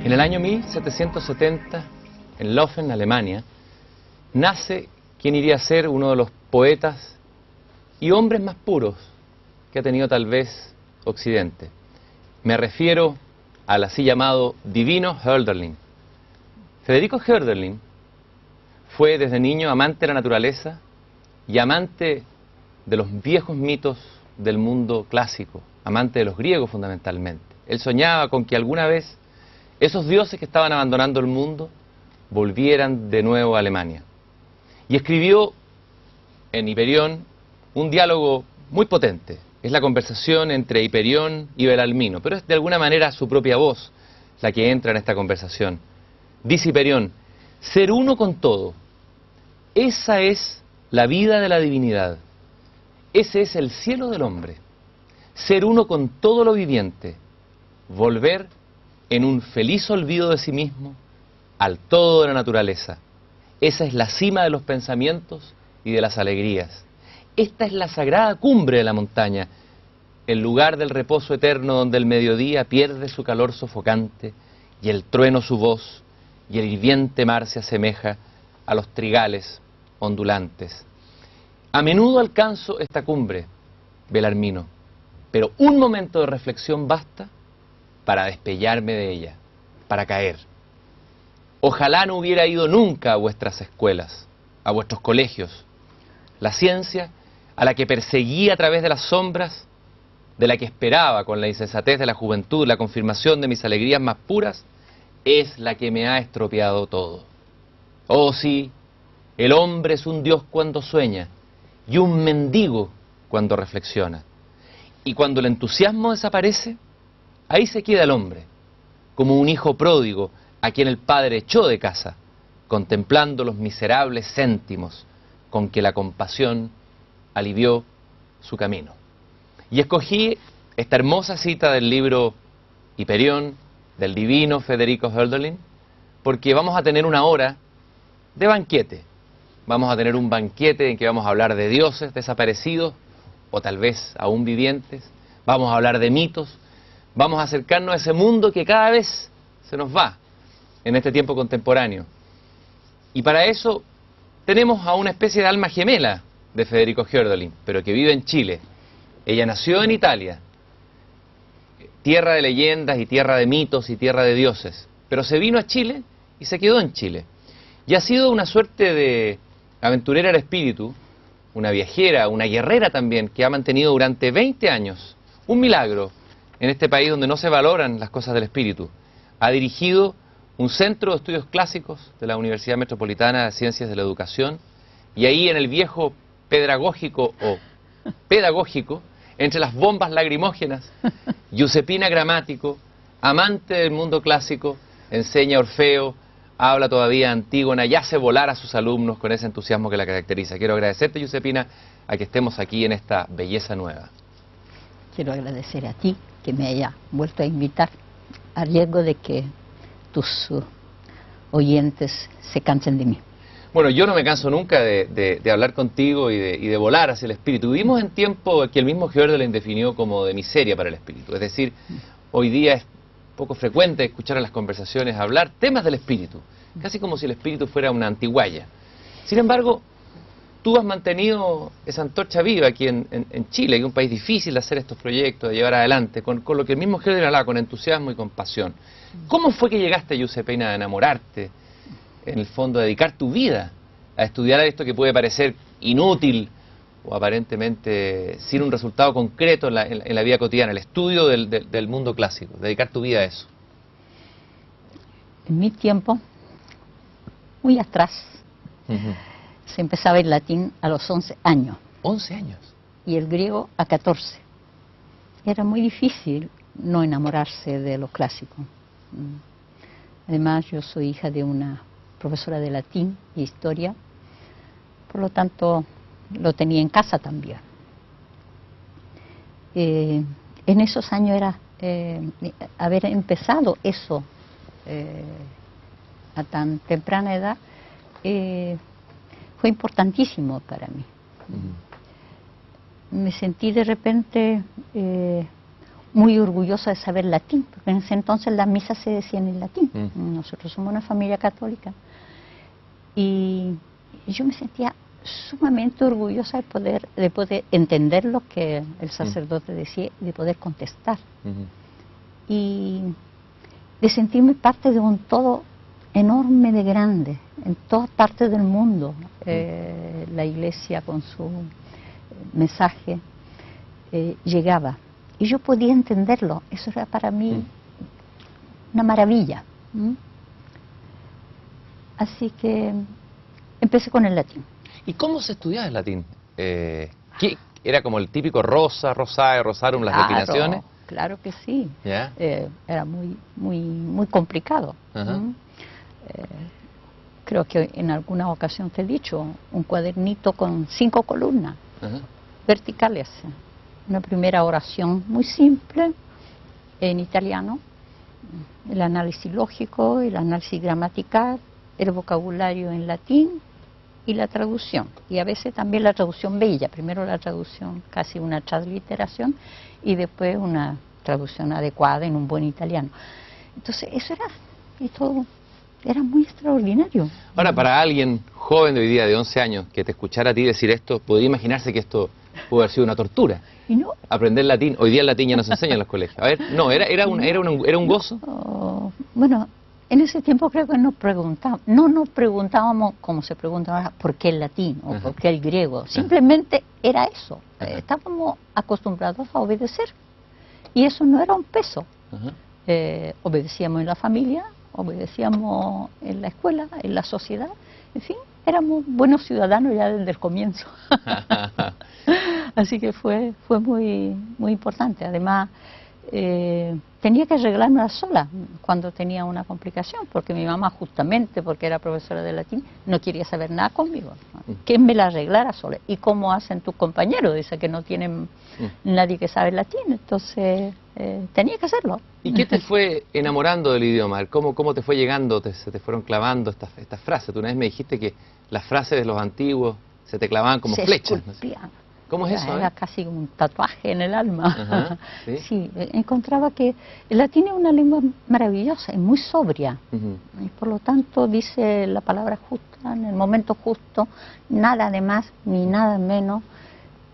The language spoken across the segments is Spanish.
En el año 1770, en Laufen, Alemania, nace quien iría a ser uno de los poetas y hombres más puros que ha tenido tal vez Occidente. Me refiero al así llamado divino Hölderlin. Federico Hölderlin fue desde niño amante de la naturaleza y amante de los viejos mitos del mundo clásico, amante de los griegos fundamentalmente. Él soñaba con que alguna vez esos dioses que estaban abandonando el mundo volvieran de nuevo a Alemania. Y escribió en Hiperión un diálogo muy potente. Es la conversación entre Hiperión y Belalmino, pero es de alguna manera su propia voz la que entra en esta conversación. Dice Hiperión: ser uno con todo, esa es la vida de la divinidad, ese es el cielo del hombre. Ser uno con todo lo viviente, volver en un feliz olvido de sí mismo al todo de la naturaleza. Esa es la cima de los pensamientos y de las alegrías. Esta es la sagrada cumbre de la montaña, el lugar del reposo eterno donde el mediodía pierde su calor sofocante y el trueno su voz y el hirviente mar se asemeja a los trigales ondulantes. A menudo alcanzo esta cumbre, Belarmino, pero un momento de reflexión basta para despellarme de ella, para caer. Ojalá no hubiera ido nunca a vuestras escuelas, a vuestros colegios. La ciencia, a la que perseguí a través de las sombras, de la que esperaba con la insensatez de la juventud la confirmación de mis alegrías más puras, es la que me ha estropeado todo. Oh sí, el hombre es un dios cuando sueña y un mendigo cuando reflexiona. Y cuando el entusiasmo desaparece, ahí se queda el hombre, como un hijo pródigo a quien el padre echó de casa, contemplando los miserables céntimos con que la compasión alivió su camino. Y escogí esta hermosa cita del libro Hiperión, del divino Federico Hölderlin, porque vamos a tener una hora de banquete. Vamos a tener un banquete en que vamos a hablar de dioses desaparecidos, o tal vez aún vivientes. Vamos a hablar de mitos. Vamos a acercarnos a ese mundo que cada vez se nos va en este tiempo contemporáneo. Y para eso tenemos a una especie de alma gemela de Federico Hölderlin, pero que vive en Chile. Ella nació en Italia, tierra de leyendas y tierra de mitos y tierra de dioses, pero se vino a Chile y se quedó en Chile. Y ha sido una suerte de aventurera del espíritu, una viajera, una guerrera también, que ha mantenido durante 20 años un milagro en este país donde no se valoran las cosas del espíritu. Ha dirigido un centro de estudios clásicos de la Universidad Metropolitana de Ciencias de la Educación, y ahí en el viejo pedagógico entre las bombas lagrimógenas, Giuseppina Gramático, amante del mundo clásico, enseña Orfeo, habla todavía Antígona y hace volar a sus alumnos con ese entusiasmo que la caracteriza. Quiero agradecerte, Giuseppina, a que estemos aquí en esta belleza nueva. Quiero agradecer a ti que me haya vuelto a invitar, a riesgo de que tus oyentes se cansen de mí. Bueno, yo no me canso nunca de hablar contigo y de volar hacia el espíritu. Vivimos en tiempo que el mismo Hölderlin definió como de miseria para el espíritu. Es decir, hoy día es poco frecuente escuchar en las conversaciones hablar temas del espíritu, casi como si el espíritu fuera una antiguaya. Sin embargo, tú has mantenido esa antorcha viva aquí en Chile, que es un país difícil de hacer estos proyectos, de llevar adelante, con lo que el mismo Hölderlin hablaba, con entusiasmo y con pasión. ¿Cómo fue que llegaste, Giuseppina, a enamorarte, en el fondo, a dedicar tu vida a estudiar esto que puede parecer inútil o aparentemente sin un resultado concreto en la vida cotidiana, el estudio del mundo clásico, dedicar tu vida a eso? En mi tiempo, muy atrás, se empezaba el latín a los 11 años. 11 años. Y el griego a 14. Era muy difícil no enamorarse de lo clásico. Además, yo soy hija de una profesora de latín y historia, por lo tanto, lo tenía en casa también. En esos años era haber empezado eso a tan temprana edad, fue importantísimo para mí. Me sentí de repente muy orgullosa de saber latín, porque en ese entonces las misas se decían en latín. Nosotros somos una familia católica. Y yo me sentía sumamente orgullosa de poder entender lo que el sacerdote decía, de poder contestar. Y de sentirme parte de un todo enorme de grande, en todas partes del mundo. La iglesia con su mensaje llegaba. Y yo podía entenderlo. Eso era para mí una maravilla. Así que empecé con el latín. ¿Y cómo se estudiaba el latín? ¿Era como el típico rosa, rosae, rosarum, las declinaciones? Claro que sí. ¿Ya? Era muy complicado. Creo que en alguna ocasión te he dicho, un cuadernito con 5 columnas verticales. Una primera oración muy simple en italiano, el análisis lógico, el análisis gramatical, el vocabulario en latín y la traducción. Y a veces también la traducción bella. Primero la traducción, casi una transliteración, y después una traducción adecuada en un buen italiano. Entonces eso era, y todo era muy extraordinario. Ahora, para alguien joven de hoy día, de 11 años, que te escuchara a ti decir esto, podría imaginarse que esto pudo haber sido una tortura. ¿Y no? Aprender latín. Hoy día el latín ya no se enseña en los colegios. A ver, no, era un gozo. Bueno, en ese tiempo creo que no nos preguntábamos como se pregunta ahora, ¿por qué el latín o por qué el griego? Simplemente era eso. Estábamos acostumbrados a obedecer. Y eso no era un peso. Obedecíamos en la familia, obedecíamos en la escuela, en la sociedad, en fin, éramos buenos ciudadanos ya desde el comienzo. Así que fue muy importante. Además, tenía que arreglármela sola cuando tenía una complicación, porque mi mamá, justamente porque era profesora de latín, no quería saber nada conmigo. Que me la arreglara sola. ¿Y cómo hacen tus compañeros? Dice que no tienen nadie que sabe latín, entonces tenía que hacerlo. ¿Y qué te fue enamorando del idioma? ¿Cómo te fue llegando, se te fueron clavando estas frases? Tú una vez me dijiste que las frases de los antiguos se te clavaban como flechas. ¿Cómo es eso? Era casi un tatuaje en el alma. Sí, encontraba que el latín es una lengua maravillosa, es muy sobria. Y por lo tanto dice la palabra justa, en el momento justo, nada de más ni nada menos.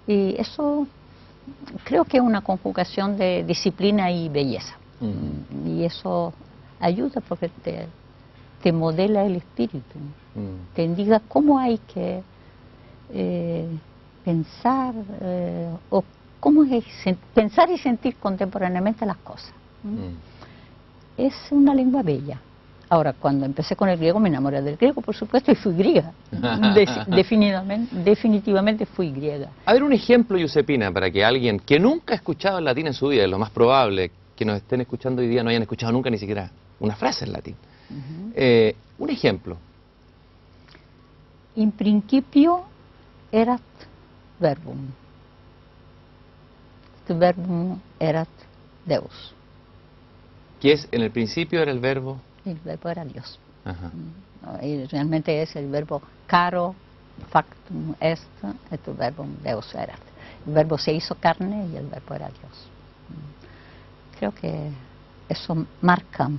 Y eso creo que es una conjugación de disciplina y belleza. Y eso ayuda porque te modela el espíritu, te indica cómo hay que pensar o cómo es pensar y sentir contemporáneamente las cosas. Es una lengua bella. Ahora, cuando empecé con el griego me enamoré del griego, por supuesto, y fui griega. Definitivamente fui griega. A ver, un ejemplo, Giuseppina, para que alguien que nunca ha escuchado el latín en su vida, es lo más probable que nos estén escuchando hoy día no hayan escuchado nunca ni siquiera una frase en latín. Un ejemplo. In principio erat verbum. Tu verbum erat Deus. ¿Qué es? En el principio era el verbo. El verbo era Dios. Y realmente es el verbo caro factum est et tu verbum Deus erat. El verbo se hizo carne y el verbo era Dios. Creo que eso marca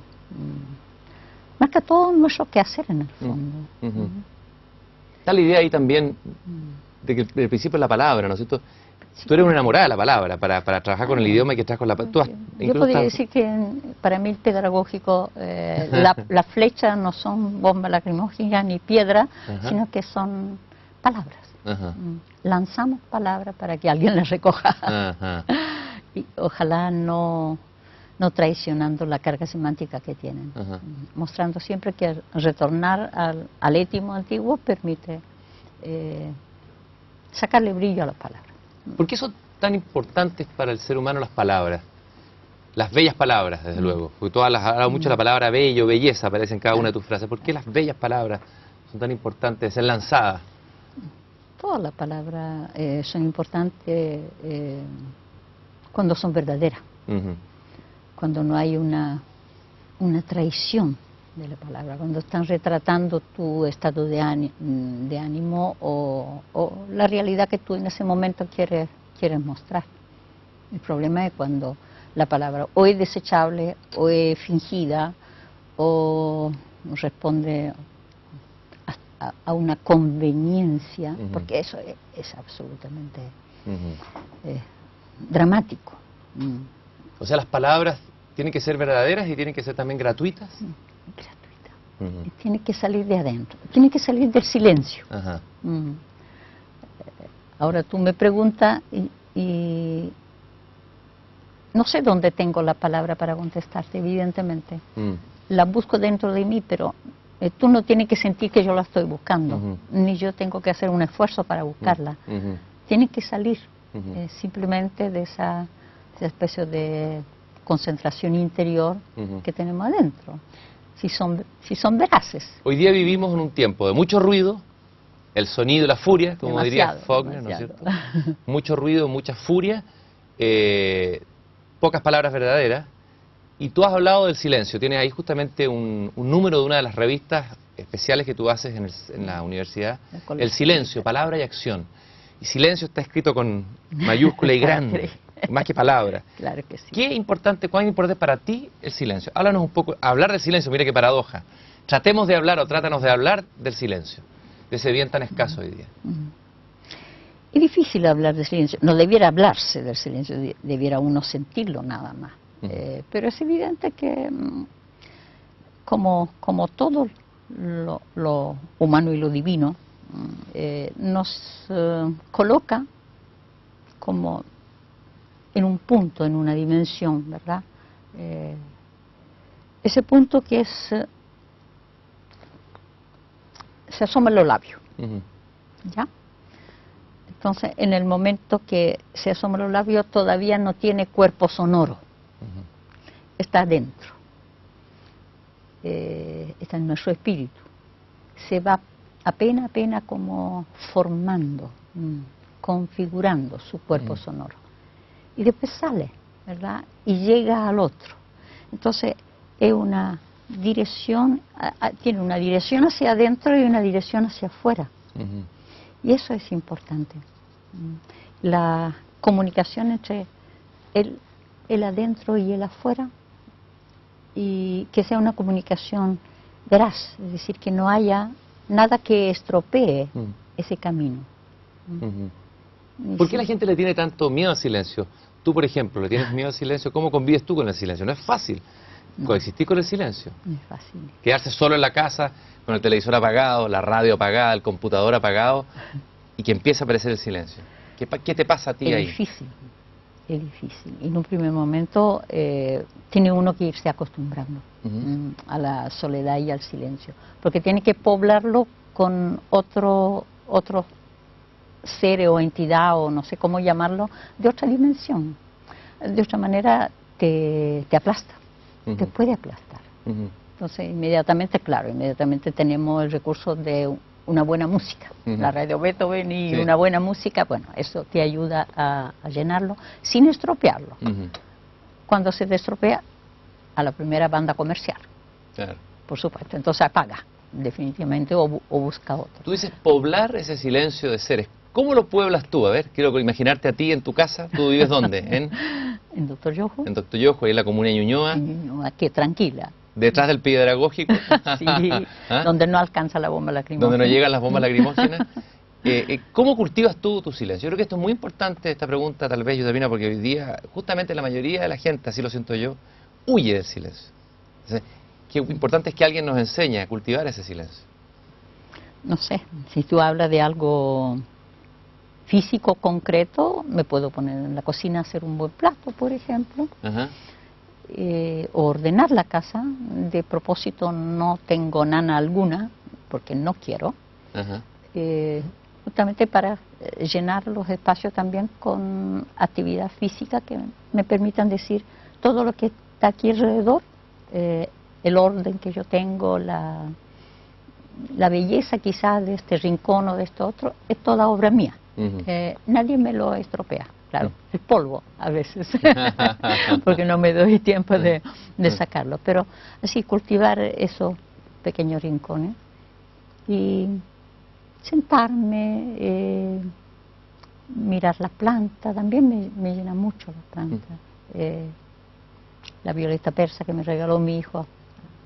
todo nuestro quehacer en el fondo. Está la idea ahí también de que el principio es la palabra, ¿no es cierto? Tú eres una enamorada de la palabra, para trabajar con el idioma y que estás con la palabra. Yo podría decir que para mí el pedagógico, las flechas no son bombas lacrimógenas ni piedra, sino que son palabras. Lanzamos palabras para que alguien las recoja. Y ojalá no traicionando la carga semántica que tienen. Mostrando siempre que retornar al étimo antiguo permite sacarle brillo a las palabras. ¿Por qué son tan importantes para el ser humano las palabras? Las bellas palabras, desde luego. Porque tú has hablado mucho de la palabra bello, belleza, aparece en cada una de tus frases. ¿Por qué las bellas palabras son tan importantes de ser lanzadas? Todas las palabras son importantes cuando son verdaderas. Cuando no hay una traición de la palabra, cuando están retratando tu estado de ánimo o la realidad que tú en ese momento quieres mostrar. El problema es cuando la palabra o es desechable, o es fingida, o responde a una conveniencia, porque eso es absolutamente dramático. O sea, las palabras tienen que ser verdaderas y tienen que ser también gratuitas. Gratuita. Tiene que salir de adentro, tiene que salir del silencio. Ajá. Ahora tú me preguntas y no sé dónde tengo la palabra para contestarte, evidentemente. La busco dentro de mí, pero tú no tienes que sentir que yo la estoy buscando, ni yo tengo que hacer un esfuerzo para buscarla. Tiene que salir simplemente de esa especie de concentración interior que tenemos adentro, si son veraces. Hoy día vivimos en un tiempo de mucho ruido, el sonido y la furia, como diría Demasiado, Faulkner, ¿no es cierto? Mucho ruido, mucha furia, pocas palabras verdaderas. Y tú has hablado del silencio. Tienes ahí justamente un número de una de las revistas especiales que tú haces en la universidad. El silencio, palabra y acción. Y silencio está escrito con mayúscula y grande, más que palabra. Claro que sí. ¿Cuán importante es para ti el silencio? Háblanos un poco, hablar del silencio, mira qué paradoja. Tratemos de hablar o trátanos de hablar del silencio, de ese bien tan escaso hoy día. Es difícil hablar del silencio. No debiera hablarse del silencio, debiera uno sentirlo nada más. Pero es evidente que como todo lo humano y lo divino nos coloca como en un punto, en una dimensión, ¿verdad? Ese punto que es se asoman los labios, ¿ya? Entonces, en el momento que se asoman los labios, todavía no tiene cuerpo sonoro. Está adentro, está en nuestro espíritu, se va apenas como formando, configurando su cuerpo sonoro, y después sale, ¿verdad? Y llega al otro. Entonces es una dirección, tiene una dirección hacia adentro y una dirección hacia afuera, y eso es importante, la comunicación entre el adentro y el afuera, y que sea una comunicación veraz, es decir, que no haya nada que estropee ese camino. ¿Por qué la gente le tiene tanto miedo al silencio? Tú, por ejemplo, le tienes miedo al silencio. ¿Cómo convives tú con el silencio? No es fácil coexistir con el silencio. No es fácil. Quedarse solo en la casa, con el televisor apagado, la radio apagada, el computador apagado, y que empiece a aparecer el silencio. ¿Qué te pasa a ti ahí? Es difícil. Y en un primer momento tiene uno que irse acostumbrando a la soledad y al silencio, porque tiene que poblarlo con otro ser o entidad, o no sé cómo llamarlo, de otra dimensión. De otra manera te aplasta, te puede aplastar. Entonces inmediatamente tenemos el recurso de una buena música, la radio Beethoven y una buena música, bueno, eso te ayuda a llenarlo sin estropearlo. Cuando se te estropea, a la primera banda comercial, por supuesto, entonces apaga definitivamente o busca otro. Tú dices poblar ese silencio de seres. ¿Cómo lo pueblas tú? A ver, quiero imaginarte a ti en tu casa. ¿Tú vives dónde? En Doctor Yojo. En Doctor Yojo, ahí en la comuna de Ñuñoa. Aquí, tranquila. ¿Detrás del pedagógico? Sí, donde no alcanza la bomba lacrimógena. Donde no llegan las bombas lacrimógenas. ¿Cómo cultivas tú tu silencio? Yo creo que esto es muy importante, esta pregunta, tal vez, Josefina, porque hoy día, justamente la mayoría de la gente, así lo siento yo, huye del silencio. Entonces, qué importante es que alguien nos enseñe a cultivar ese silencio. No sé, si tú hablas de algo físico, concreto, me puedo poner en la cocina a hacer un buen plato, por ejemplo. O ordenar la casa. De propósito no tengo nana alguna, porque no quiero. Justamente para llenar los espacios también con actividad física que me permitan decir todo lo que está aquí alrededor, el orden que yo tengo, la belleza quizás de este rincón o de esto otro, es toda obra mía. Nadie me lo estropea. Claro, el polvo a veces, porque no me doy tiempo de sacarlo. Pero así, cultivar esos pequeños rincones y sentarme, mirar las plantas, también me llena mucho las plantas. la violeta persa que me regaló mi hijo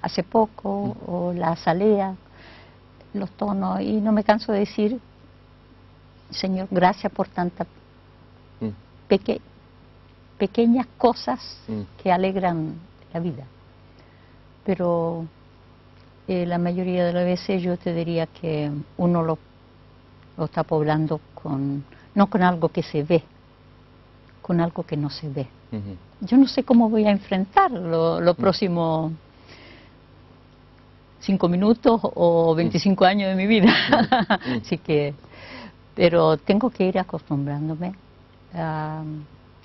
hace poco, o la azalea, los tonos, y no me canso de decir, Señor, gracias por tantas pequeñas cosas que alegran la vida. Pero la mayoría de las veces yo te diría que uno lo está poblando no con algo que se ve, con algo que no se ve. Yo no sé cómo voy a enfrentar los próximos 5 minutos o 25 años de mi vida. Así que, pero tengo que ir acostumbrándome a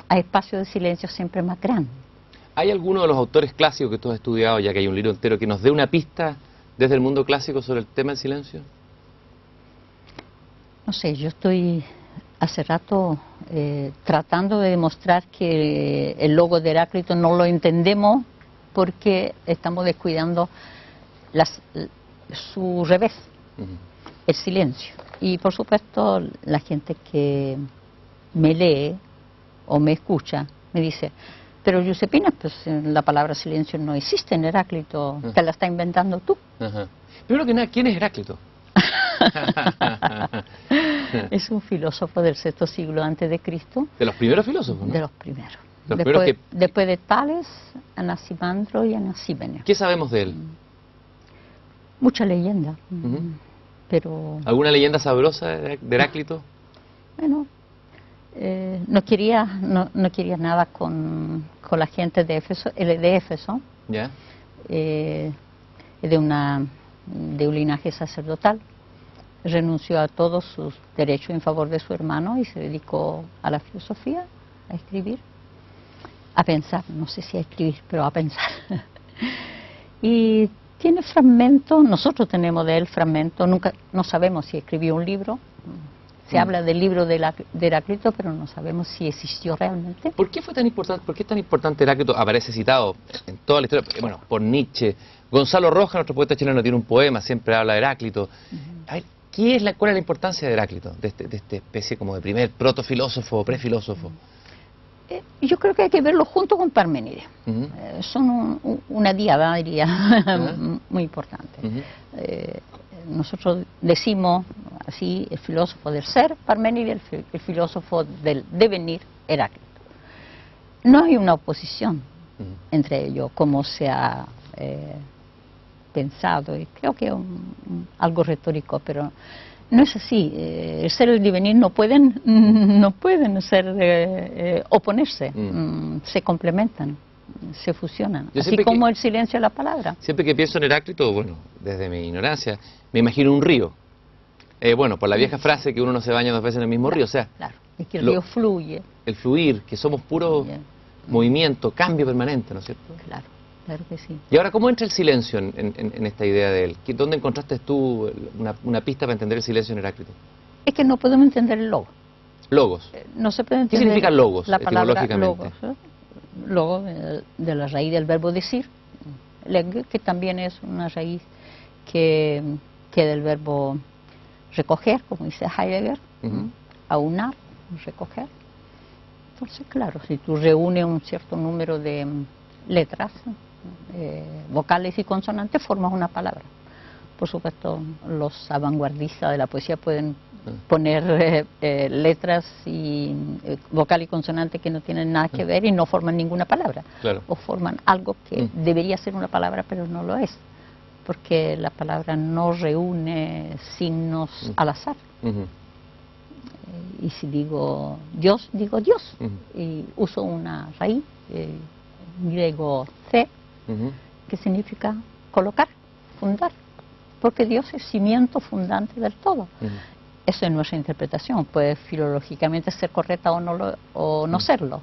espacios de silencio siempre más grandes. ¿Hay alguno de los autores clásicos que tú has estudiado, ya que hay un libro entero, que nos dé una pista desde el mundo clásico sobre el tema del silencio? No sé, yo estoy hace rato tratando de demostrar que el logo de Heráclito no lo entendemos porque estamos descuidando su revés, el silencio. Y por supuesto la gente que me lee o me escucha me dice, pero Giuseppina, pues la palabra silencio no existe en Heráclito, te la está inventando tú. Primero que nada, ¿quién es Heráclito? Es un filósofo del VI siglo antes de Cristo. De los primeros filósofos, ¿no? De los primeros. Después de Tales, Anaximandro y Anaxímenes. ¿Qué sabemos de él? Mucha leyenda. Pero ¿Alguna leyenda sabrosa de Heráclito? Bueno, no quería nada con la gente de Éfeso. Él es de Éfeso. ¿Ya? Es de un linaje sacerdotal. Renunció a todos sus derechos en favor de su hermano y se dedicó a la filosofía, a escribir, a pensar, no sé si a escribir, pero a pensar. Y tiene fragmentos, nosotros tenemos de él fragmentos, no sabemos si escribió un libro. Se habla del libro de Heráclito, pero no sabemos si existió realmente. ¿Por qué fue tan importante? ¿Por qué es tan importante Heráclito? Aparece citado en toda la historia, bueno, por Nietzsche. Gonzalo Rojas, nuestro poeta chileno, tiene un poema, siempre habla de Heráclito. A ver, ¿cuál es la importancia de Heráclito, de esta especie como de primer protofilósofo o prefilósofo? Yo creo que hay que verlo junto con Parménides. Son una diada, diría, muy importante. Nosotros decimos así, el filósofo del ser, Parménides, el filósofo del devenir, Heráclito. No hay una oposición entre ellos, como se ha pensado, y creo que es algo retórico, pero no es así. El ser y el devenir no pueden oponerse, se complementan, se fusionan, así como el silencio y la palabra. Siempre que pienso en Heráclito, bueno, desde mi ignorancia, me imagino un río. Bueno, por la vieja frase que uno no se baña 2 veces en el mismo río, o sea... Claro, es que el río fluye. El fluir, que somos puro movimiento, cambio permanente, ¿no es cierto? Claro, claro que sí. Y ahora, ¿cómo entra el silencio en esta idea de él? ¿Dónde encontraste tú una pista para entender el silencio en Heráclito? Es que no podemos entender el logo. Logos. No se puede entender. ¿Qué significa logos, la palabra etimológicamente? Logos, de la raíz del verbo decir, leg, que también es una raíz que del verbo recoger, como dice Heidegger, aunar, recoger. Entonces, claro, si tú reúnes un cierto número de letras, vocales y consonantes, formas una palabra. Por supuesto, los avanguardistas de la poesía pueden poner letras y vocal y consonante que no tienen nada que ver y no forman ninguna palabra. Claro. O forman algo que debería ser una palabra, pero no lo es. Porque la palabra no reúne signos al azar. Y si digo Dios, digo Dios. Y uso una raíz, griego C, que significa colocar, fundar. Porque Dios es cimiento fundante del todo. Eso es nuestra interpretación. Puede filológicamente ser correcta o no serlo,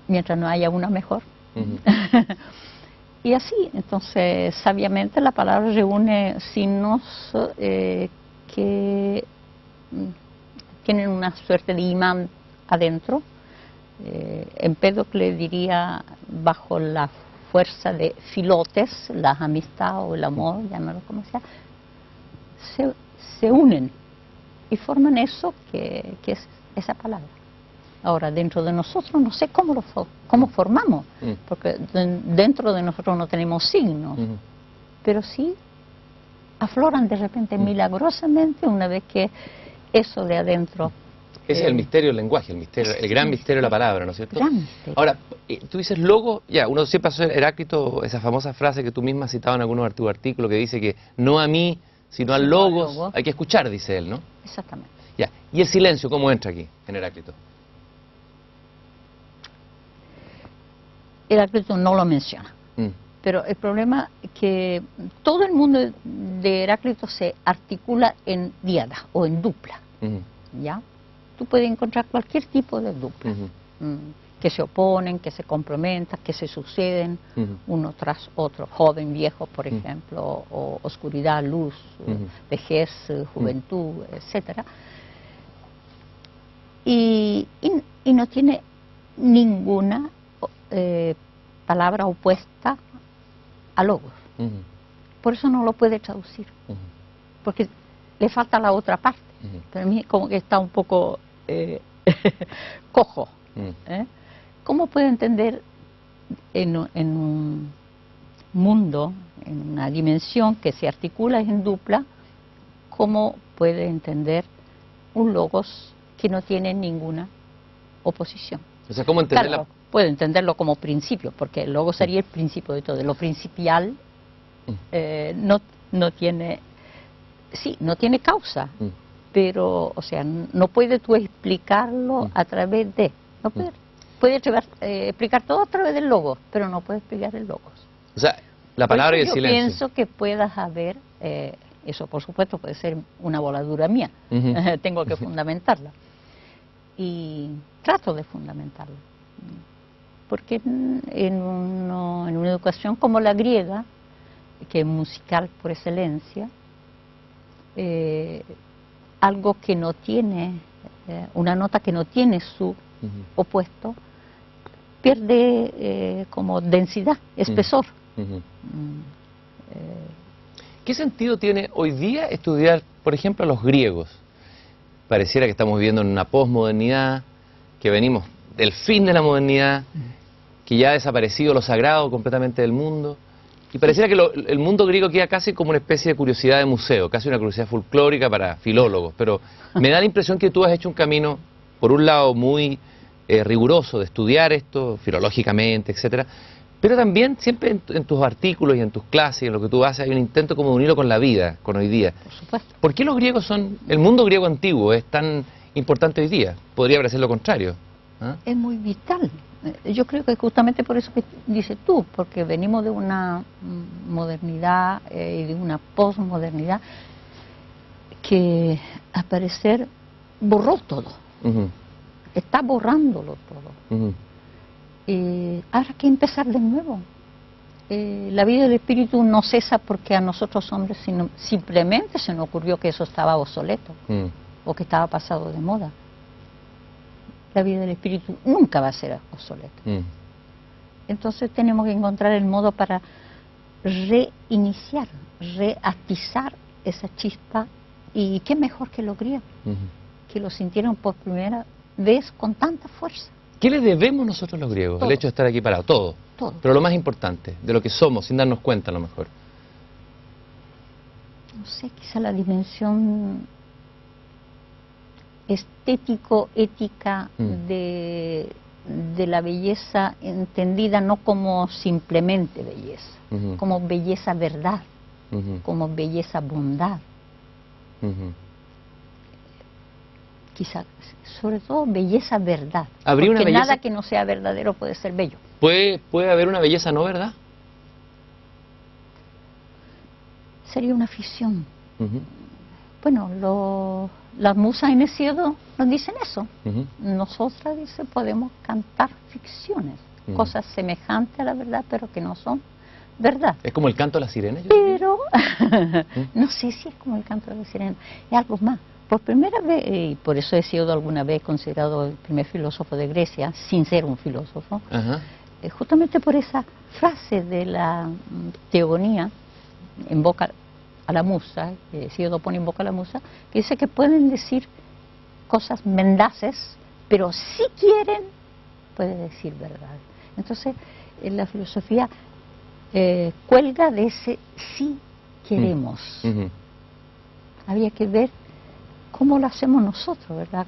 mientras no haya una mejor. Y así, entonces, sabiamente la palabra reúne signos que tienen una suerte de imán adentro. Empédocle diría, bajo la fuerza de filotes, la amistad o el amor, llámalo como sea, se unen y forman eso que es esa palabra. Ahora, dentro de nosotros no sé cómo formamos, porque dentro de nosotros no tenemos signos, pero sí afloran de repente milagrosamente una vez que eso de adentro. Ese es el misterio del lenguaje, el gran misterio de la palabra, ¿no es cierto? Ahora, tú dices logos, ya, uno siempre hace Heráclito, esa famosa frase que tú misma has citado en algunos artículos que dice que no a mí, sino al logos, hay que escuchar, dice él, ¿no? Exactamente. Ya, ¿y el silencio cómo entra aquí, en Heráclito? Heráclito no lo menciona. Pero el problema es que todo el mundo de Heráclito se articula en diada o en dupla, ¿ya? Tú puedes encontrar cualquier tipo de dupla, que se oponen, que se complementan, que se suceden uno tras otro, joven, viejo, por ejemplo, o oscuridad, luz, vejez, juventud, etcétera. Y no tiene ninguna palabra opuesta a logos. Por eso no lo puede traducir, porque le falta la otra parte. Para mí como que está un poco cojo. ¿Cómo puede entender en un mundo, en una dimensión que se articula en dupla, cómo puede entender un logos que no tiene ninguna oposición? O sea, ¿cómo entender claro, puede entenderlo como principio, porque el logos sería el principio de todo. Lo principial no tiene, sí, no tiene causa, pero, o sea, no puedes tú explicarlo a través de, no puede explicar todo a través del logos, pero no puede explicar el logos. O sea, la palabra y el yo silencio. Yo pienso que puedas haber, eso por supuesto puede ser una voladura mía, tengo que fundamentarla. Y trato de fundamentarla. Porque en una educación como la griega, que es musical por excelencia, algo que no tiene, una nota que no tiene su opuesto, pierde como densidad, espesor. ¿Qué sentido tiene hoy día estudiar, por ejemplo, a los griegos? Pareciera que estamos viviendo en una posmodernidad, que venimos del fin de la modernidad, que ya ha desaparecido lo sagrado completamente del mundo. Y pareciera que el mundo griego queda casi como una especie de curiosidad de museo, casi una curiosidad folclórica para filólogos. Pero me da la impresión que tú has hecho un camino, por un lado, muy riguroso de estudiar esto, filológicamente, etcétera. Pero también siempre en tus artículos y en tus clases, en lo que tú haces, hay un intento como de unirlo con la vida, con hoy día. Por supuesto. ¿Por qué los griegos el mundo griego antiguo es tan importante hoy día? Podría parecer lo contrario. ¿Ah? Es muy vital. Yo creo que justamente por eso que dices tú, porque venimos de una modernidad y de una posmodernidad que al parecer borró todo. Está borrándolo todo. Ahora hay que empezar de nuevo. La vida del espíritu no cesa porque a nosotros hombres simplemente se nos ocurrió que eso estaba obsoleto o que estaba pasado de moda. La vida del espíritu nunca va a ser obsoleta. Entonces tenemos que encontrar el modo para reiniciar, reatizar esa chispa. Y qué mejor que los griegos, que lo sintieron por primera vez con tanta fuerza. ¿Qué le debemos nosotros los griegos? Todo. El hecho de estar aquí parados, todo. Pero lo más importante, de lo que somos, sin darnos cuenta a lo mejor. No sé, quizá la dimensión estético-ética de la belleza entendida no como simplemente belleza, como belleza verdad, como belleza bondad. Quizá, sobre todo, belleza verdad. Porque una belleza... nada que no sea verdadero puede ser bello. ¿Puede haber una belleza no verdad? Sería una ficción. Bueno, las musas en Hesíodo nos dicen eso. Nosotras, dice, podemos cantar ficciones, cosas semejantes a la verdad, pero que no son verdad. ¿Es como el canto de la sirena? Pero, no sé si es como el canto de la sirena, es algo más. Por primera vez, y por eso Hesíodo alguna vez considerado el primer filósofo de Grecia, sin ser un filósofo, justamente por esa frase de la teogonía en boca a la musa, que Hesíodo pone en boca a la musa, que dice que pueden decir cosas mendaces, pero si quieren, puede decir verdad. Entonces, la filosofía cuelga de ese sí queremos. Habría que ver cómo lo hacemos nosotros, ¿verdad?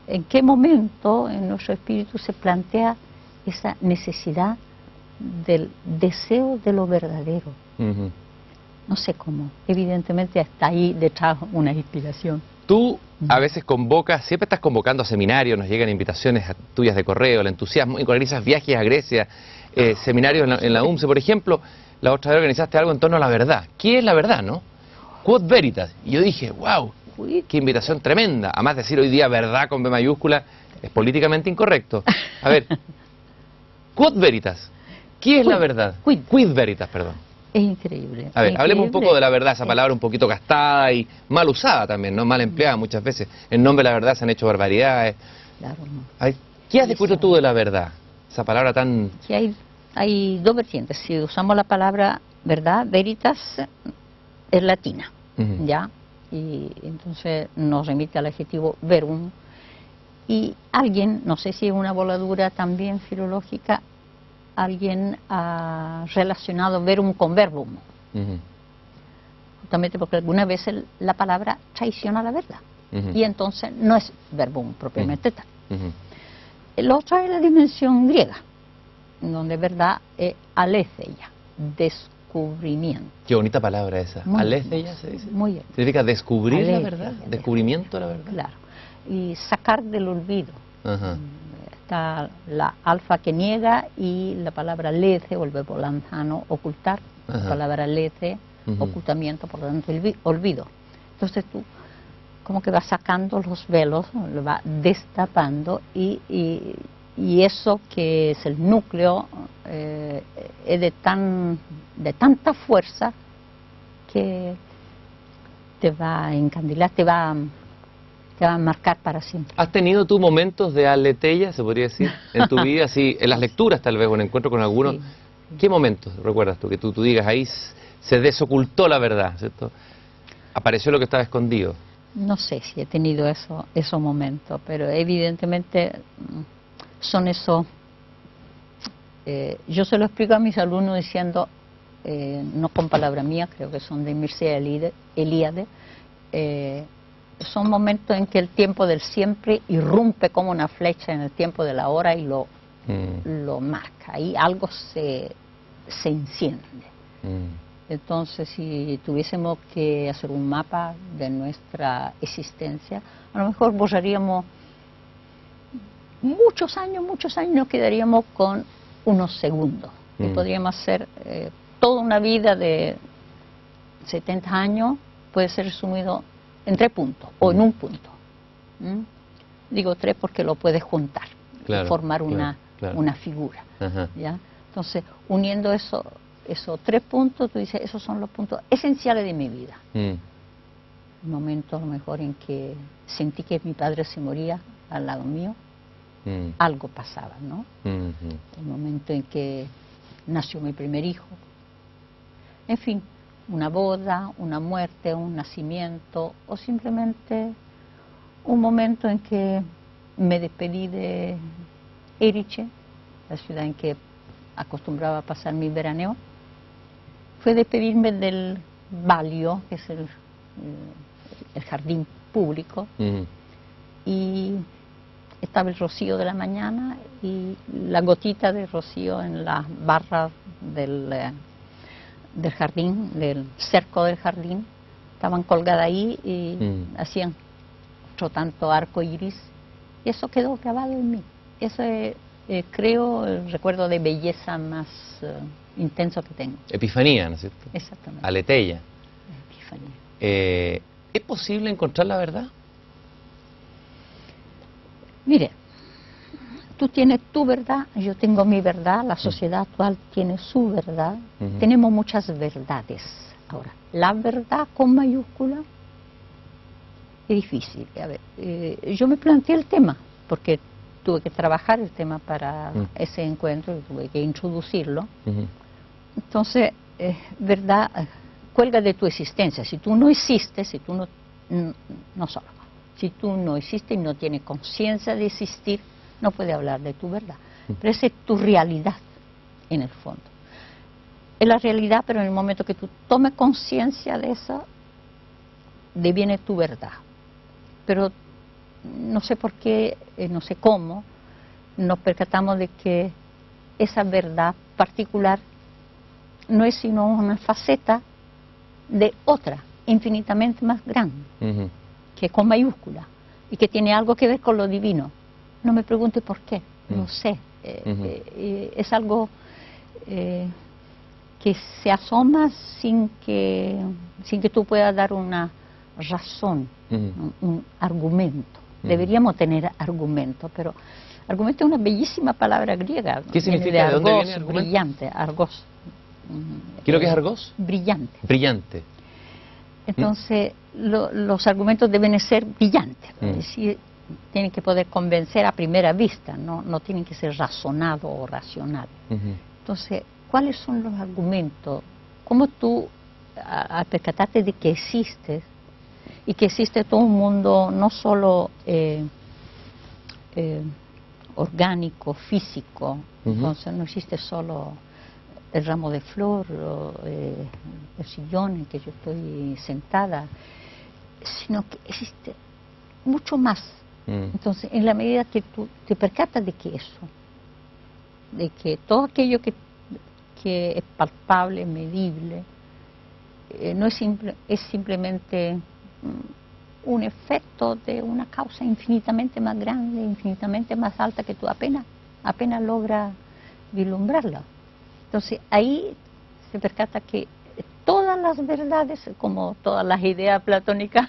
En qué momento en nuestro espíritu se plantea esa necesidad del deseo de lo verdadero. No sé cómo, evidentemente está ahí detrás una inspiración. Tú a veces convocas, siempre estás convocando a seminarios, nos llegan invitaciones tuyas de correo, el entusiasmo, organizas viajes a Grecia, seminarios en la UMCE, por ejemplo. La otra vez organizaste algo en torno a la verdad. ¿Qué es la verdad, no? Quod veritas. Y yo dije, wow, qué invitación tremenda. Además, decir hoy día verdad con B mayúscula es políticamente incorrecto. A ver, quod veritas. ¿Qué es la verdad? Quid veritas, perdón. Es increíble. A ver, hablemos un poco de la verdad, esa palabra un poquito gastada y mal usada también, ¿no? Mal empleada muchas veces. En nombre de la verdad se han hecho barbaridades. Claro. A ver, ¿qué has descubierto tú de la verdad? Esa palabra tan... Sí, hay dos vertientes. Si usamos la palabra verdad, veritas, es latina, ¿ya? Y entonces nos remite al adjetivo verum. Y alguien, no sé si es una voladura también filológica, alguien ha relacionado verum con verbum. Justamente porque algunas veces la palabra traiciona la verdad. Y entonces no es verbum propiamente tal. El otro es la dimensión griega, donde verdad es aletheia, descubrimiento. Qué bonita palabra esa. Aletheia se dice. Muy bien. Significa descubrir Aletheia, la verdad, descubrimiento de la verdad. Claro. Y sacar del olvido. Está la alfa que niega y la palabra lece, o el verbo lanzano, ocultar. La palabra lece, ocultamiento, por lo tanto, olvido. Entonces tú como que vas sacando los velos, lo vas destapando y eso que es el núcleo es de tanta fuerza que te va a encandilar, te va a marcar para siempre. ¿Has tenido tú momentos de aletheia, se podría decir, en tu vida, así, en las lecturas tal vez, o en encuentro con alguno? Sí. ¿Qué momentos recuerdas tú? Que tú digas, ahí se desocultó la verdad, ¿cierto? Apareció lo que estaba escondido. No sé si he tenido esos momentos, pero evidentemente son esos... yo se lo explico a mis alumnos diciendo, no con palabra mía, creo que son de Mircea Eliade, son momentos en que el tiempo del siempre irrumpe como una flecha en el tiempo de la hora y lo marca. Ahí algo se enciende. Entonces, si tuviésemos que hacer un mapa de nuestra existencia, a lo mejor borraríamos muchos años, nos quedaríamos con unos segundos. Y podríamos hacer toda una vida de 70 años, puede ser resumido en 3 puntos o en un punto. Digo 3 porque lo puedes juntar, claro, y formar una figura. ¿Ya? Entonces, uniendo esos 3 puntos, tú dices, esos son los puntos esenciales de mi vida. El momento a lo mejor en que sentí que mi padre se moría al lado mío, algo pasaba, ¿no? El momento en que nació mi primer hijo. En fin, una boda, una muerte, un nacimiento, o simplemente un momento en que me despedí de Erice, la ciudad en que acostumbraba a pasar mi veraneo. Fue despedirme del Balio, que es el jardín público, y estaba el rocío de la mañana y la gotita de rocío en las barras del jardín, del cerco del jardín, estaban colgadas ahí y hacían otro tanto arco iris, y eso quedó grabado en mí. Eso es, creo, el recuerdo de belleza más intenso que tengo. Epifanía, ¿no es cierto? Exactamente. Aletheia. Epifanía. ¿Es posible encontrar la verdad? Mire, tú tienes tu verdad, yo tengo mi verdad, la sociedad actual tiene su verdad, tenemos muchas verdades. Ahora, la verdad con mayúscula es difícil. A ver, yo me planteé el tema, porque tuve que trabajar el tema para ese encuentro, tuve que introducirlo. Entonces, verdad cuelga de tu existencia. Si tú no existes, si tú no solo Si tú no existes y no tienes conciencia de existir, no puedes hablar de tu verdad. Pero esa es tu realidad, en el fondo. Es la realidad, pero en el momento que tú tomes conciencia de eso, deviene tu verdad. Pero no sé por qué, no sé cómo, nos percatamos de que esa verdad particular no es sino una faceta de otra, infinitamente más grande, que con mayúscula, y que tiene algo que ver con lo divino. No me pregunte por qué, no sé. Es algo que se asoma sin que tú puedas dar una razón, un argumento. Deberíamos tener argumento, pero argumento es una bellísima palabra griega. ¿Qué significa? ¿De dónde viene argumento? Brillante, argos. ¿Qué es lo que es argos? Brillante. Brillante. Entonces, los argumentos deben ser brillantes, es decir, tienen que poder convencer a primera vista, no tienen que ser razonados o racionales. Entonces, ¿cuáles son los argumentos? ¿Cómo tú, al percatarte de que existes, y que existe todo un mundo no solo orgánico, físico, entonces no existe solo el ramo de flor, el sillón en que yo estoy sentada, sino que existe mucho más. Entonces, en la medida que tú te percatas de que eso, de que todo aquello que es palpable, medible, no es simplemente un efecto de una causa infinitamente más grande, infinitamente más alta, que tú apenas logras vislumbrarla. Entonces ahí se percata que todas las verdades, como todas las ideas platónicas,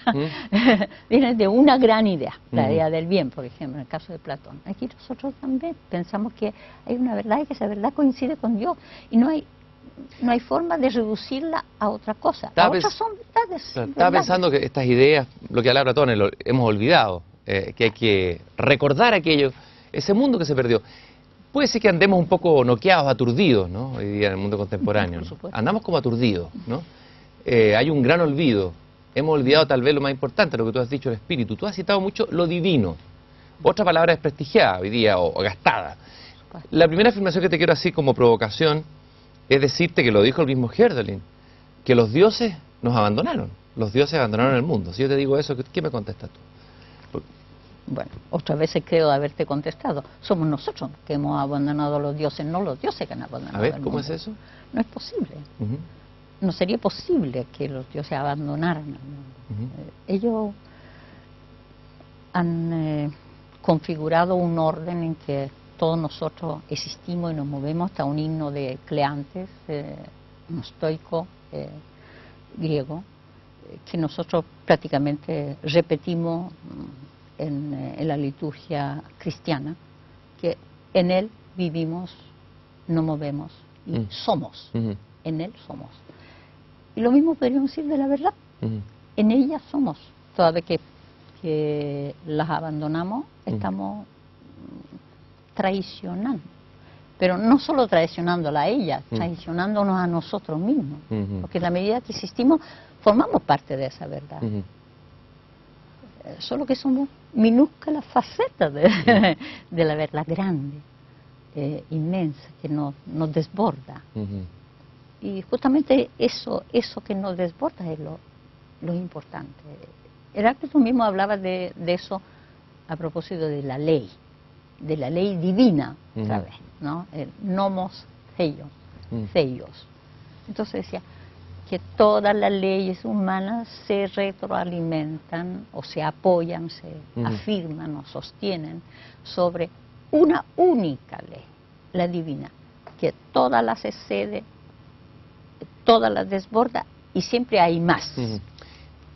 vienen de una gran idea, la idea del bien, por ejemplo, en el caso de Platón. Aquí nosotros también pensamos que hay una verdad y que esa verdad coincide con Dios, y no hay forma de reducirla a otra cosa. Las otras son verdades. Estaba pensando que estas ideas, lo que habla Platón, hemos olvidado, que hay que recordar aquello, ese mundo que se perdió. Puede ser que andemos un poco noqueados, aturdidos, ¿no? Hoy día en el mundo contemporáneo, ¿no? Andamos como aturdidos, ¿no? Hay un gran olvido. Hemos olvidado tal vez lo más importante, lo que tú has dicho, el espíritu. Tú has citado mucho lo divino. Otra palabra desprestigiada hoy día o gastada. La primera afirmación que te quiero hacer como provocación es decirte que lo dijo el mismo Hölderlin, que los dioses nos abandonaron. Los dioses abandonaron el mundo. Si yo te digo eso, ¿qué me contestas tú? Bueno, otras veces creo haberte contestado. Somos nosotros que hemos abandonado a los dioses, no los dioses que han abandonado. A ver, ¿cómo es eso? No es posible. No sería posible que los dioses abandonaran al mundo. Ellos han configurado un orden en que todos nosotros existimos y nos movemos, hasta un himno de Cleantes, un estoico griego, que nosotros prácticamente repetimos en la liturgia cristiana, que en él vivimos, nos movemos y somos. En él somos. Y lo mismo podríamos decir de la verdad. En ella somos. Toda vez que las abandonamos, estamos traicionando. Pero no solo traicionándola a ella, traicionándonos a nosotros mismos. Porque en la medida que existimos, formamos parte de esa verdad. Solo que somos minúsculas facetas de la verdad grande, inmensa, que nos desborda. Y justamente eso que nos desborda es lo importante. Heráclito mismo hablaba de eso a propósito de la ley divina, otra vez, ¿no? El nomos theios. Entonces decía que todas las leyes humanas se retroalimentan o se apoyan, se afirman o sostienen sobre una única ley, la divina, que todas las excede, todas las desborda y siempre hay más.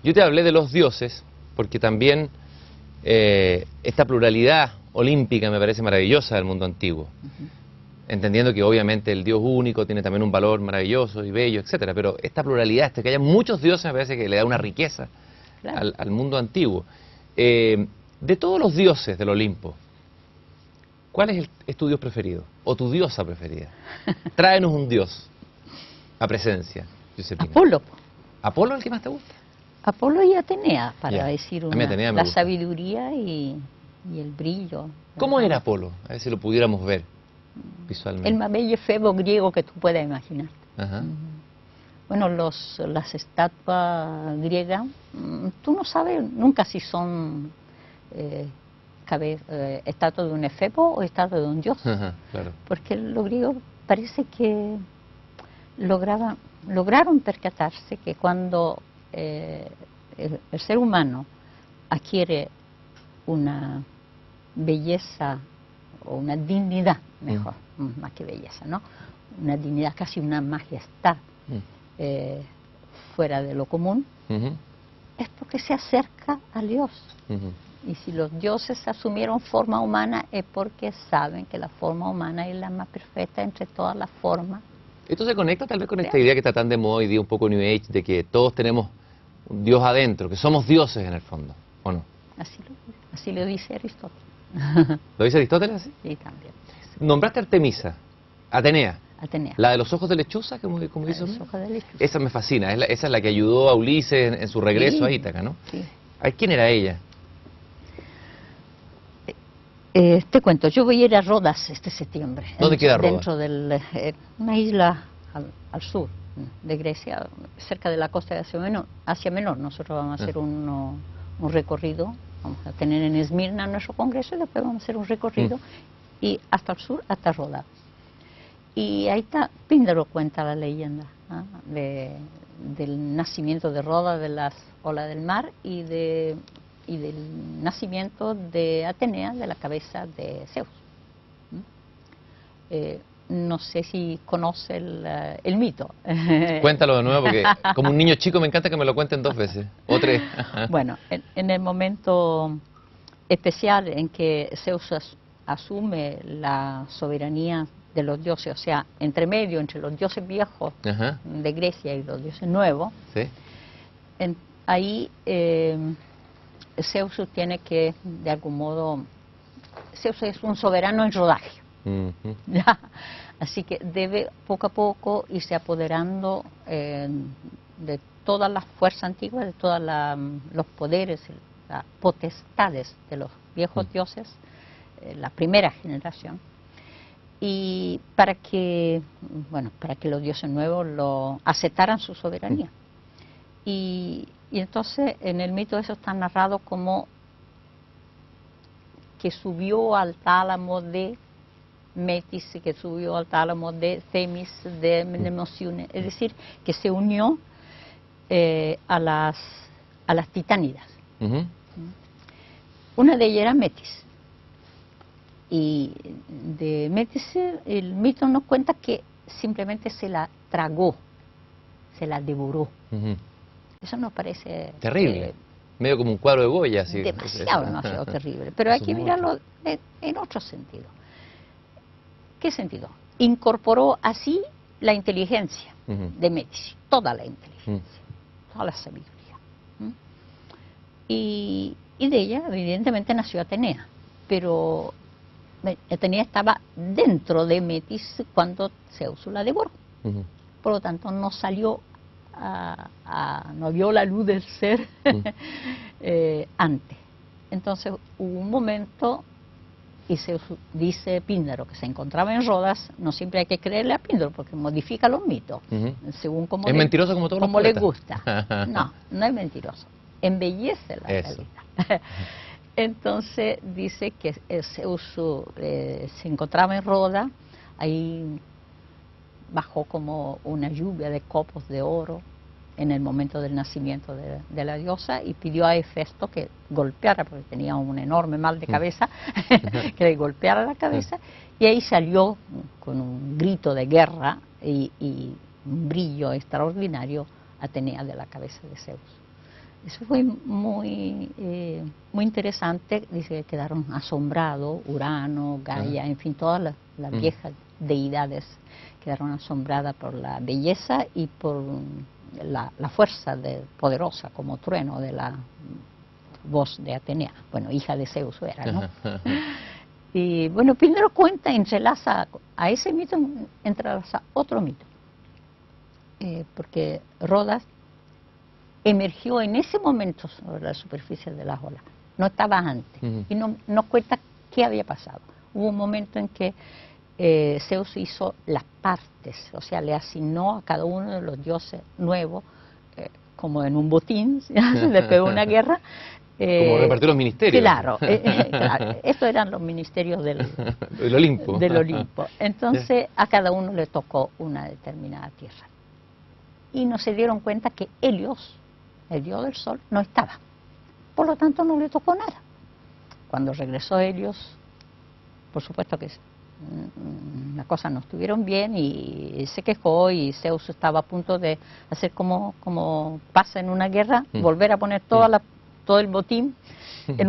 Yo te hablé de los dioses porque también esta pluralidad olímpica me parece maravillosa del mundo antiguo. Entendiendo que obviamente el Dios único tiene también un valor maravilloso y bello, etcétera, pero esta pluralidad, que haya muchos dioses, me parece que le da una riqueza al mundo antiguo. De todos los dioses del Olimpo, ¿cuál es tu dios preferido? ¿O tu diosa preferida? Tráenos un dios a presencia, Josefina. Apolo. ¿Apolo es el que más te gusta? Apolo y Atenea, para Ya. decir A mí Atenea me la gusta. sabiduría y el brillo. ¿Cómo era Apolo? A ver si lo pudiéramos ver visualmente. El más bello efebo griego que tú puedas imaginar. Ajá. Bueno, las estatuas griegas, tú no sabes nunca si son estatuas de un efebo o estatuas de un dios. Ajá, claro. Porque los griegos parece que lograron percatarse que cuando el ser humano adquiere una belleza o una dignidad, mejor, más que belleza, ¿no? Una dignidad, casi una majestad fuera de lo común, es porque se acerca a Dios. Y si los dioses asumieron forma humana es porque saben que la forma humana es la más perfecta entre todas las formas. Esto se conecta tal vez con esta idea que está tan de moda hoy día, un poco New Age, de que todos tenemos un Dios adentro, que somos dioses en el fondo, ¿o no? Así lo dice Aristóteles. ¿Lo dice Aristóteles así? Sí, también. Nombraste a Artemisa, Atenea, Atenea. la de los ojos de lechuza, como dice. Los ojos de lechuza. Esa me fascina, esa es la que ayudó a Ulises en su regreso Sí, a Ítaca, ¿no? sí. A ver, ¿quién era ella? Te cuento, yo voy a ir a Rodas este septiembre. ¿Dónde queda Rodas? Dentro de una isla al sur de Grecia, cerca de la costa de Asia Menor. Nosotros vamos a hacer un recorrido, vamos a tener en Esmirna nuestro congreso y después vamos a hacer un recorrido y hasta el sur, hasta Rodas. Y ahí está, Píndaro cuenta la leyenda del nacimiento de Rodas, de las olas del mar y del nacimiento de Atenea, de la cabeza de Zeus. No sé si conoce el mito. Cuéntalo de nuevo, porque como un niño chico me encanta que me lo cuenten 2 veces, o 3. Bueno, en el momento especial en que Zeus asume la soberanía de los dioses, o sea, entre los dioses viejos de Grecia y los dioses nuevos, ¿sí? Ahí Zeus tiene que, de algún modo, Zeus es un soberano en rodaje. Así que debe poco a poco irse apoderando de todas las fuerzas antiguas, de todos los poderes, las potestades de los viejos dioses, la primera generación, y para que los dioses nuevos lo aceptaran su soberanía. Y entonces en el mito eso está narrado como que subió al tálamo de Metis, que subió al tálamo de Themis, de Mnemosyne, es decir, que se unió a las titánidas. Una de ellas era Metis. Y de Metis el mito nos cuenta que simplemente se la tragó, se la devoró. Eso nos parece terrible, medio como un cuadro de Goya, así. Demasiado terrible, pero hay que mirarlo en otro sentido. ¿Qué sentido? Incorporó así la inteligencia de Metis, toda la inteligencia, toda la sabiduría. Y de ella, evidentemente, nació Atenea, pero Atenea estaba dentro de Metis cuando Zeus la devoró. Por lo tanto, no salió no vio la luz del ser antes. Entonces hubo un momento, y se dice Píndaro que se encontraba en Rodas. No siempre hay que creerle a Píndaro porque modifica los mitos según como es mentiroso como todos los le poetas. gusta. No es mentiroso, embellece la realidad. Entonces dice que Zeus se encontraba en Rodas, ahí bajó como una lluvia de copos de oro en el momento del nacimiento de la diosa y pidió a Hefesto que golpeara, porque tenía un enorme mal de cabeza, que le golpeara la cabeza, y ahí salió con un grito de guerra y un brillo extraordinario Atenea de la cabeza de Zeus. Eso fue muy interesante. Dice que quedaron asombrados, Urano, Gaia, en fin, todas las viejas deidades quedaron asombradas por la belleza y por la fuerza poderosa como trueno de la voz de Atenea. Bueno, hija de Zeus era, ¿no? Y bueno, Píndaro cuenta, entrelaza a ese mito, entrelaza otro mito. Porque Rodas emergió en ese momento sobre la superficie de las olas, no estaba antes, y no cuenta qué había pasado. Hubo un momento en que Zeus hizo las partes, o sea, le asignó a cada uno de los dioses nuevos, como en un botín, después de una guerra. Como repartir los ministerios. Claro, claro, estos eran los ministerios del Olimpo. Del Olimpo. Entonces, a cada uno le tocó una determinada tierra. Y no se dieron cuenta que Helios, el dios del sol, no estaba. Por lo tanto, no le tocó nada. Cuando regresó Helios, por supuesto que las cosas no estuvieron bien y se quejó, y Zeus estaba a punto de hacer como pasa en una guerra, volver a poner todo el botín en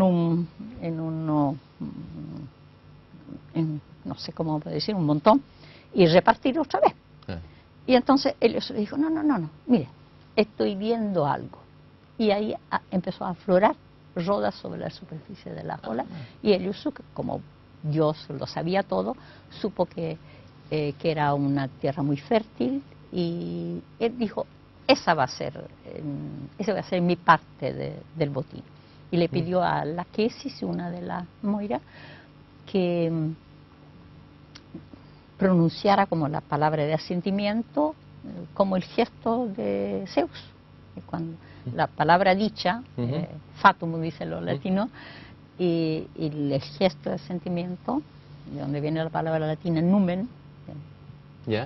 no sé cómo decir, un montón, y repartirlo otra vez. Y entonces Helios le dijo, no, mire, estoy viendo algo. Y ahí empezó a aflorar rodas sobre la superficie de las olas, y Helios, como Dios lo sabía todo, supo que era una tierra muy fértil, y él dijo, esa va a ser mi parte del botín. Y le pidió a Laquesis, una de las Moiras, que pronunciara como la palabra de asentimiento, como el gesto de Zeus. Y cuando la palabra dicha, fatum dicen los latinos, y el gesto de asentimiento, de donde viene la palabra latina numen,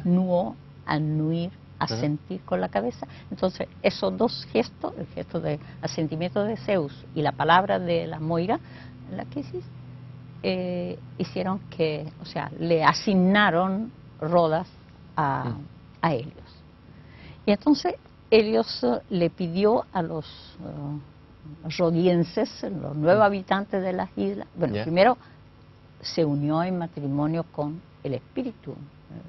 nuo, anuir, asentir con la cabeza. Entonces, esos dos gestos, el gesto de asentimiento de Zeus y la palabra de la Moira, la que hicieron que, o sea, le asignaron Rodas a Helios. Y entonces Helios le pidió a los rodienses, los nuevos habitantes de las islas, bueno, primero se unió en matrimonio con el espíritu,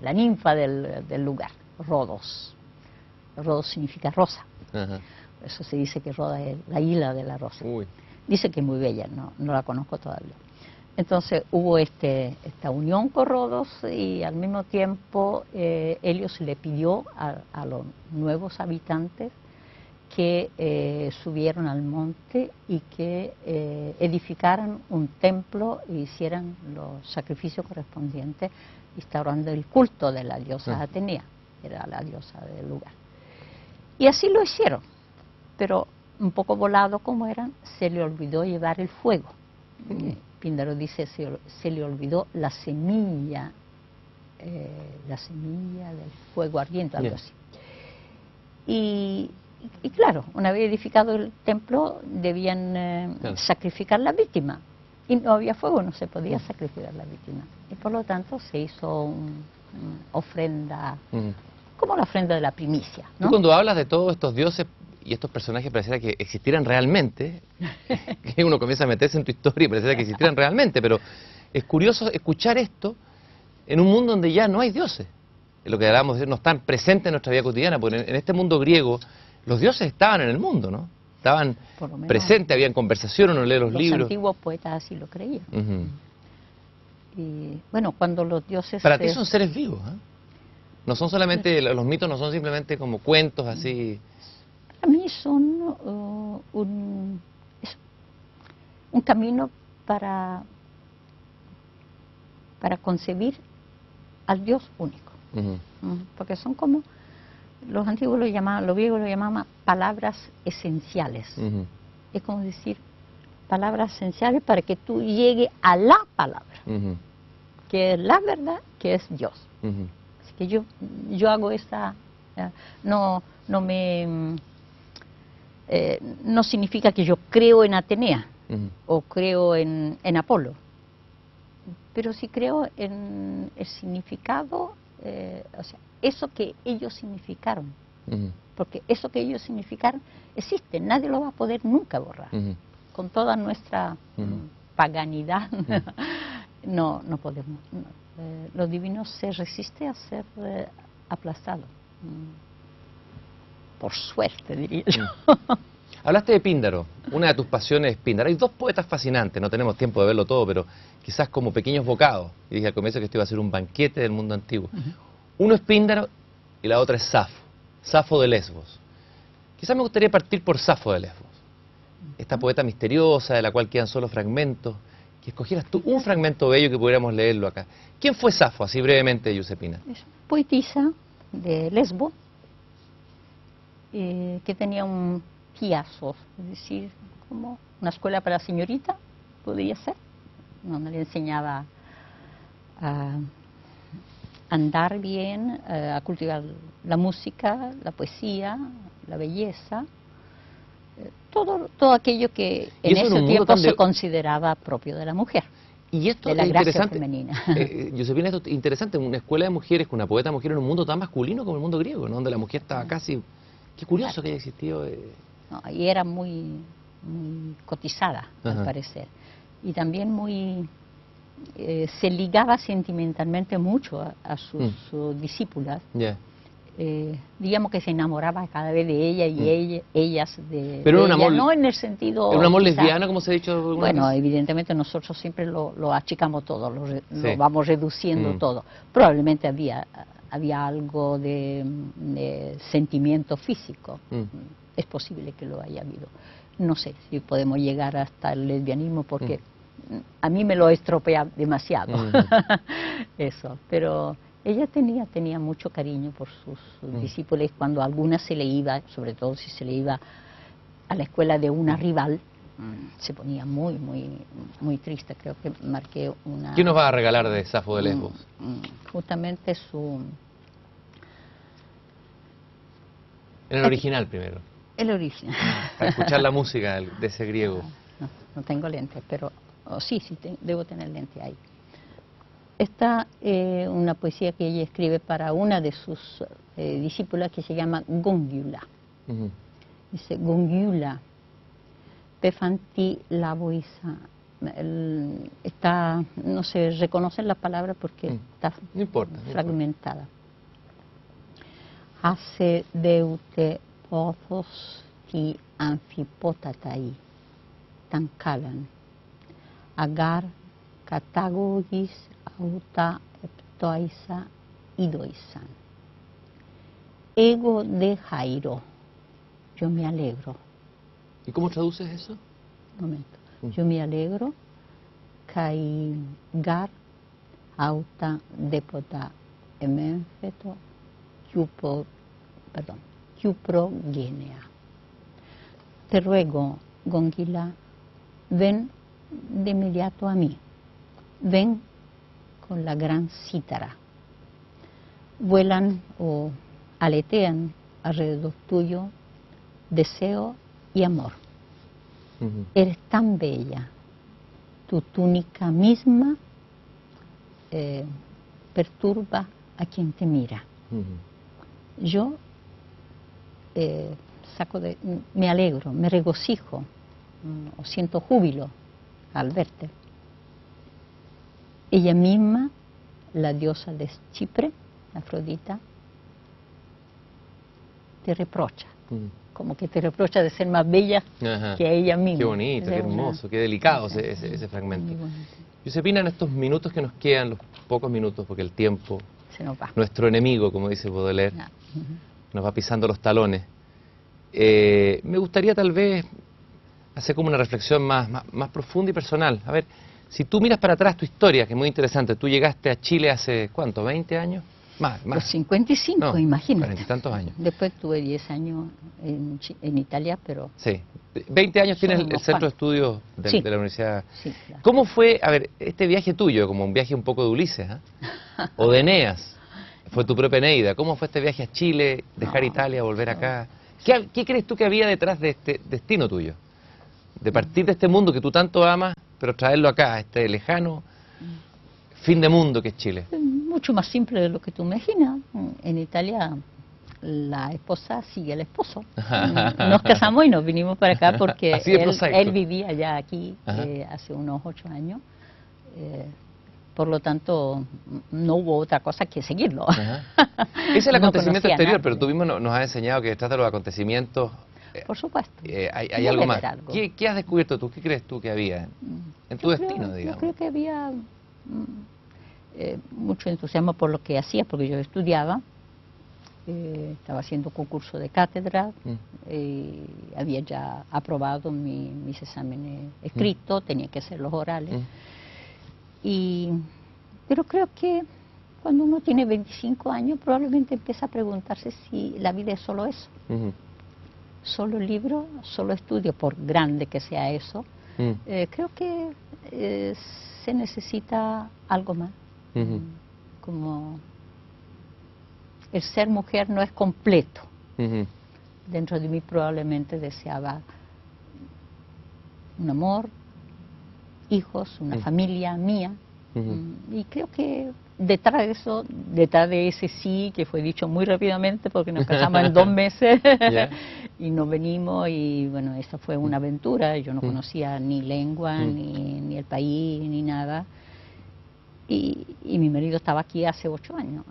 la ninfa del lugar, Rodos. Rodos significa rosa. Eso se dice que Rodas es la isla de la rosa. Dice que es muy bella, no la conozco todavía. Entonces hubo esta unión con Rodos, y al mismo tiempo Helios le pidió a los nuevos habitantes que subieron al monte y que edificaran un templo e hicieran los sacrificios correspondientes, instaurando el culto de la diosa Atenea, que era la diosa del lugar. Y así lo hicieron, pero un poco volado como eran, se le olvidó llevar el fuego. Píndaro dice, se le olvidó la semilla del fuego ardiente, algo así. Y claro, una vez edificado el templo, debían sacrificar la víctima. Y no había fuego, no se podía sacrificar la víctima. Y por lo tanto se hizo una ofrenda, como la ofrenda de la primicia, ¿no? Tú, cuando hablas de todos estos dioses y estos personajes, pareciera que existieran realmente, que uno comienza a meterse en tu historia y pareciera que existieran realmente, pero es curioso escuchar esto en un mundo donde ya no hay dioses. Lo que hablábamos de decir, no están presentes en nuestra vida cotidiana, porque en este mundo griego los dioses estaban en el mundo, ¿no? Estaban presentes, habían conversación, uno lee los libros. Los antiguos poetas así lo creían. Y bueno, cuando los dioses... Para ti son seres vivos, ¿eh? No son solamente, los mitos no son simplemente como cuentos así... A mí son un camino para concebir al Dios único. Porque son como, los antiguos los griegos lo llamaban palabras esenciales. Es como decir, palabras esenciales para que tú llegues a la palabra, que es la verdad, que es Dios. Así que yo hago esta, no significa que yo creo en Atenea o creo en Apolo, pero sí creo en el significado, o sea, eso que ellos significaron, porque eso que ellos significaron existe, nadie lo va a poder nunca borrar. Con toda nuestra paganidad no podemos. Lo divino se resiste a ser aplastado. Por suerte, diría yo. Hablaste de Píndaro, una de tus pasiones es Píndaro. Hay dos poetas fascinantes, no tenemos tiempo de verlo todo, pero quizás como pequeños bocados. Y dije al comienzo que esto iba a ser un banquete del mundo antiguo. Uno es Píndaro y la otra es Safo, Safo de Lesbos. Quizás me gustaría partir por Safo de Lesbos, esta poeta misteriosa de la cual quedan solo fragmentos, que escogieras tú un fragmento bello que pudiéramos leerlo acá. ¿Quién fue Safo, así brevemente, Giuseppina? Es una poetisa de Lesbos que tenía un piazzo, es decir, como una escuela para señorita, podría ser, donde le enseñaba a andar bien, a cultivar la música, la poesía, la belleza, todo aquello que en ese tiempo se consideraba propio de la mujer. Y esto de la es gracia interesante, femenina. Giuseppina, esto es interesante, una escuela de mujeres con una poeta mujer en un mundo tan masculino como el mundo griego, ¿no? Donde la mujer estaba casi... Qué curioso que haya existido... No, y era muy cotizada, al parecer. Y también muy... se ligaba sentimentalmente mucho a sus discípulas. Digamos que se enamoraba cada vez de ella y ellas de Pero ella, amor, no en el sentido... ¿era un amor lesbiano, como se ha dicho? Bueno, vez? Evidentemente nosotros siempre lo achicamos todo, lo vamos reduciendo todo. Probablemente había algo de sentimiento físico. Es posible que lo haya habido. No sé si podemos llegar hasta el lesbianismo porque a mí me lo estropea demasiado eso, pero ella tenía mucho cariño por sus discípulos y cuando alguna se le iba, sobre todo si se le iba a la escuela de una rival, se ponía muy triste. Creo que marqué una... ¿Qué nos va a regalar de Safo de Lesbos? Justamente En el original primero. El original. Para escuchar la música de ese griego. No tengo lentes, pero sí, debo tener lente ahí. Esta una poesía que ella escribe para una de sus discípulas que se llama Gongyula. Dice, Gongyula, pefanti lavoisa. No se reconocen las palabras porque está no importa, fragmentada. Hace deute pothos ti amphipótatai, tancalan, agar catagogis auta eptoisa idoisan. Ego de Jairo, yo me alegro. ¿Y cómo traduces eso? Un momento. Yo me alegro, kai gar auta depota emenfeto Cuprogenea. Te ruego, Gongyula, ven de inmediato a mí. Ven con la gran cítara. Vuelan o aletean alrededor tuyo deseo y amor. Eres tan bella. Tu túnica misma perturba a quien te mira. Yo me alegro, me regocijo, o siento júbilo al verte. Ella misma, la diosa de Chipre, Afrodita, te reprocha, como que te reprocha de ser más bella que ella misma. Qué bonito, qué hermoso, qué delicado ese fragmento. Giuseppina, en estos minutos que nos quedan, los pocos minutos, porque el tiempo, se nos va. Nuestro enemigo, como dice Baudelaire, nos va pisando los talones. Me gustaría tal vez hacer como una reflexión más profunda y personal. A ver, si tú miras para atrás tu historia, que es muy interesante, tú llegaste a Chile hace, ¿cuánto? ¿20 años? Más. Los 55, no, imagínate. 40 y tantos años. Después tuve 10 años en Italia, pero... Sí. 20 años tienes el centro de estudios de la universidad. Sí, claro. ¿Cómo fue, a ver, este viaje tuyo, como un viaje un poco de Ulises, o de Eneas? Fue tu propia Eneida. ¿Cómo fue este viaje a Chile, dejar Italia, volver acá? ¿Qué crees tú que había detrás de este destino tuyo? De partir de este mundo que tú tanto amas, pero traerlo acá, a este lejano fin de mundo que es Chile. Mucho más simple de lo que tú imaginas. En Italia la esposa sigue al esposo. Nos casamos y nos vinimos para acá porque él vivía ya aquí hace unos 8 años. Por lo tanto, no hubo otra cosa que seguirlo. Ese es el acontecimiento exterior, pero tú mismo nos has enseñado que detrás de los acontecimientos... Por supuesto. Hay algo más. ¿Qué has descubierto tú? ¿Qué crees tú que había en tu destino, digamos? Yo creo que había mucho entusiasmo por lo que hacía, porque yo estudiaba. estaba haciendo concurso de cátedra, había ya aprobado mis exámenes escritos, tenía que hacer los orales. Pero creo que cuando uno tiene 25 años probablemente empieza a preguntarse si la vida es solo eso. Solo libro, solo estudio, por grande que sea eso. Creo que se necesita algo más. Como el ser mujer no es completo. Dentro de mí probablemente deseaba un amor, hijos, una familia mía. Y creo que detrás de eso, detrás de ese sí, que fue dicho muy rápidamente porque nos casamos en 2 meses y nos venimos, y bueno, esa fue una aventura. Yo no conocía ni lengua, ni el país, ni nada. Y mi marido estaba aquí hace 8 años.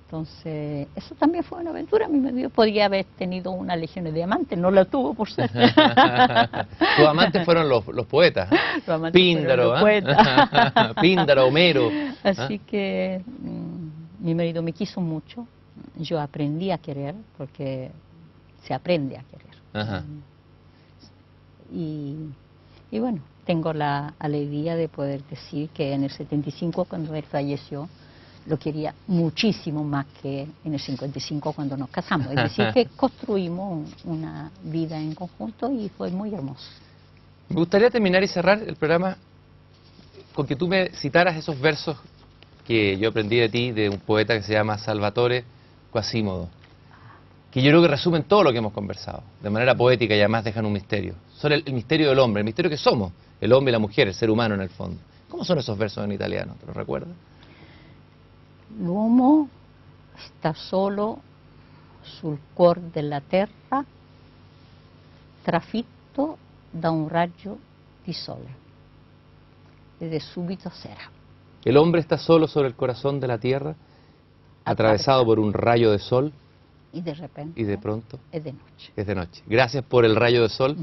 Entonces, eso también fue una aventura. Mi marido podría haber tenido una legión de diamantes, no la tuvo, por suerte. Tus amantes fueron los poetas, Píndaro, Píndaro, Homero. Así que mi marido me quiso mucho. Yo aprendí a querer, porque se aprende a querer. Y bueno, tengo la alegría de poder decir que en el 75, cuando él falleció, lo quería muchísimo más que en el 55 cuando nos casamos. Es decir, que construimos una vida en conjunto y fue muy hermoso. Me gustaría terminar y cerrar el programa con que tú me citaras esos versos que yo aprendí de ti, de un poeta que se llama Salvatore Quasimodo, que yo creo que resumen todo lo que hemos conversado, de manera poética, y además dejan un misterio. Son el misterio del hombre, el misterio que somos, el hombre y la mujer, el ser humano en el fondo. ¿Cómo son esos versos en italiano? ¿Te los recuerdas? L'uomo sta solo sul cuor della terra, trafitto da un raggio di sole, ed è subito sera. El hombre está solo sobre el corazón de la tierra, atravesado por un rayo de sol, y de repente, y de pronto es de noche. Es de noche. Gracias por el rayo de sol,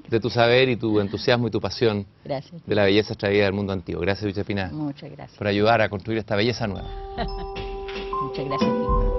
de tu saber y tu entusiasmo y tu pasión. Gracias. De la belleza extraída del mundo antiguo. Gracias, Lucha Espinal. Muchas gracias. Por ayudar a construir esta belleza nueva. Muchas gracias.